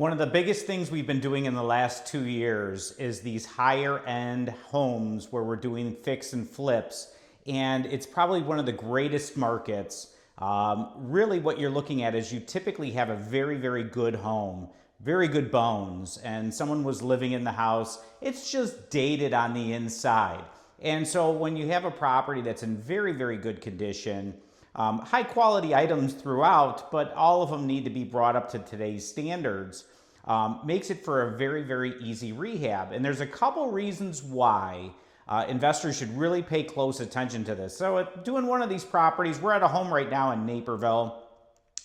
One of the biggest things we've been doing in the last 2 years is these higher end homes where we're doing fix and flips. And it's probably one of the greatest markets. Really, what you're looking at is you typically have a very, very good home, very good bones, and someone was living in the house. It's just dated on the inside. And so when you have a property that's in very, very good condition, high quality items throughout, but all of them need to be brought up to today's standards, makes it for a very, very easy rehab. And there's a couple reasons why investors should really pay close attention to this. So doing one of these properties, we're at a home right now in Naperville.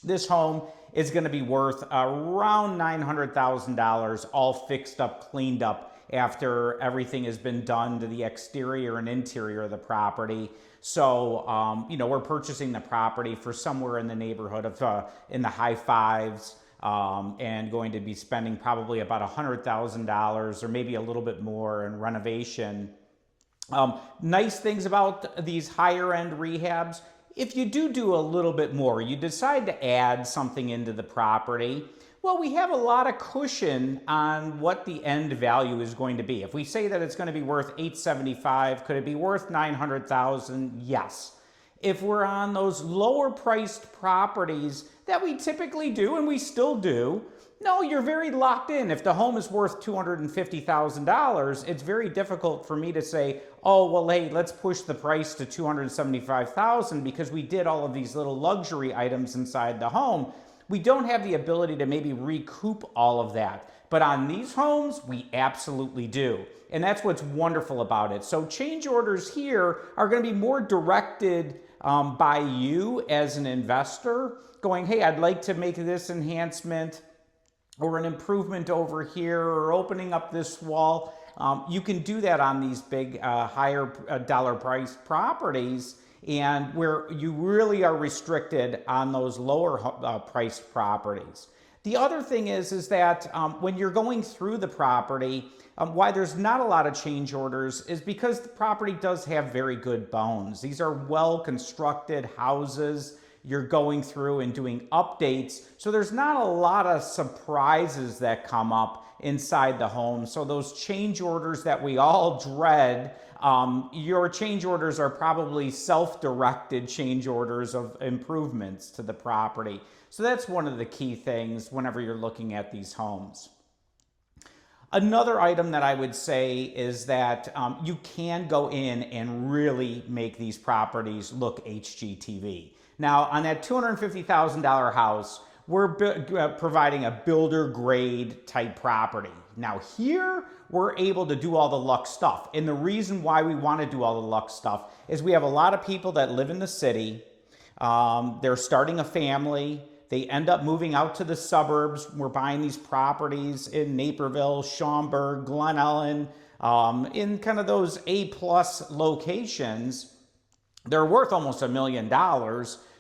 This home is going to be worth around $900,000, all fixed up, cleaned up, after everything has been done to the exterior and interior of the property. So, we're purchasing the property for somewhere in the neighborhood of in the high fives, and going to be spending probably about $100,000 or maybe a little bit more in renovation. Nice things about these higher end rehabs: if you do a little bit more, you decide to add something into the property, well, we have a lot of cushion on what the end value is going to be. If we say that it's going to be worth $875, could it be worth $900,000? Yes. If we're on those lower priced properties that we typically do, and we still do, no, you're very locked in. If the home is worth $250,000, it's very difficult for me to say, oh, well, hey, let's push the price to $275,000 because we did all of these little luxury items inside the home. We don't have the ability to maybe recoup all of that. But on these homes, we absolutely do. And that's what's wonderful about it. So change orders here are going to be more directed by you as an investor, going, hey, I'd like to make this enhancement or an improvement over here, or opening up this wall. You can do that on these big, higher dollar price properties, and where you really are restricted on those lower priced properties. The other thing is that when you're going through the property, why there's not a lot of change orders is because the property does have very good bones. These are well constructed houses. You're going through and doing updates, so there's not a lot of surprises that come up inside the home. So those change orders that we all dread, your change orders are probably self-directed change orders of improvements to the property. So that's one of the key things whenever you're looking at these homes. Another item that I would say is that you can go in and really make these properties look HGTV. Now, on that $250,000 house, we're providing a builder grade type property. Now here, we're able to do all the luxe stuff. And the reason why we want to do all the luxe stuff is we have a lot of people that live in the city. They're starting a family. They end up moving out to the suburbs. We're buying these properties in Naperville, Schaumburg, Glen Ellen, in kind of those A-plus locations. They're worth almost $1 million.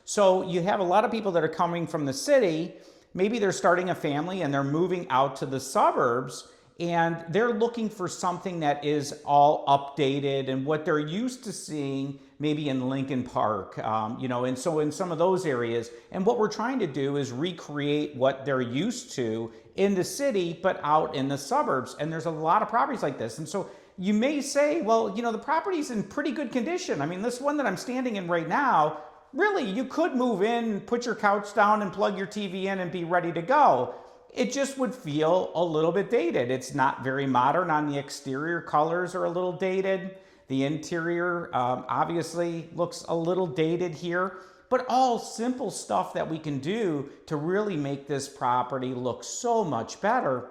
So you have a lot of people that are coming from the city. Maybe they're starting a family and they're moving out to the suburbs, and they're looking for something that is all updated and what they're used to seeing maybe in Lincoln Park, and so in some of those areas. And what we're trying to do is recreate what they're used to in the city, but out in the suburbs. And there's a lot of properties like this. And so you may say, well, the property's in pretty good condition. I mean, this one that I'm standing in right now, really, you could move in, put your couch down and plug your TV in and be ready to go. It just would feel a little bit dated. It's not very modern on the exterior. Colors are a little dated. The interior obviously looks a little dated here, but all simple stuff that we can do to really make this property look so much better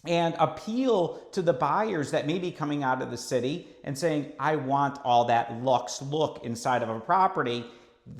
and appeal to the buyers that may be coming out of the city and saying, I want all that luxe look inside of a property.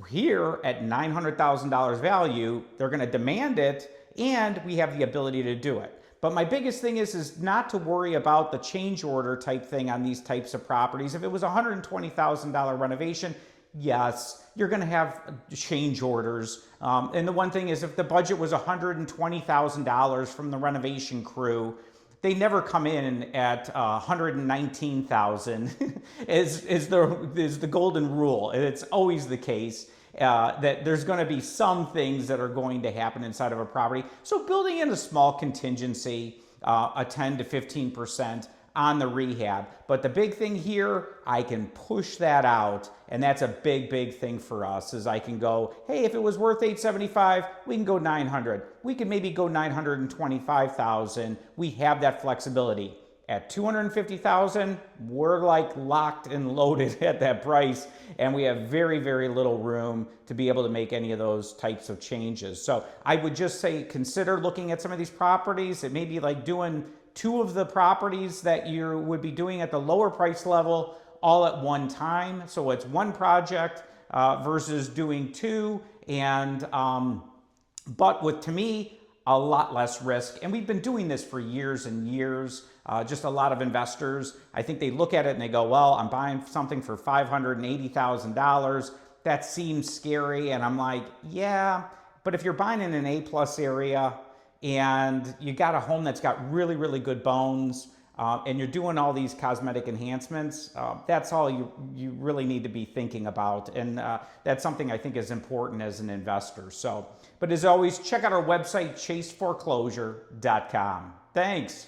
Here at $900,000 value, they're going to demand it, and we have the ability to do it. But my biggest thing is not to worry about the change order type thing on these types of properties. If it was a $120,000 renovation, yes, you're going to have change orders. And the one thing is, if the budget was $120,000 from the renovation crew, they never come in at 119,000 is the golden rule. It's always the case. that there's going to be some things that are going to happen inside of a property. So building in a small contingency, a 10 to 15% on the rehab. But the big thing here, I can push that out, and that's a big thing for us, is I can go, hey, if it was worth $875, we can go $900. We can maybe go $925,000. We have that flexibility. At $250,000, we're like locked and loaded at that price, and we have very little room to be able to make any of those types of changes. So I would just say consider looking at some of these properties. It may be like doing 2 of the properties that you would be doing at the lower price level all at one time. So it's one project versus doing 2, and but with, to me, a lot less risk. And we've been doing this for years and years. Just a lot of investors, I think they look at it and they go, well, I'm buying something for $580,000. That seems scary. And I'm like, yeah, but if you're buying in an A+ area and you got a home that's got really good bones, and you're doing all these cosmetic enhancements, that's all you really need to be thinking about. And that's something I think is important as an investor. So, but as always, check out our website, chaseforeclosure.com. Thanks.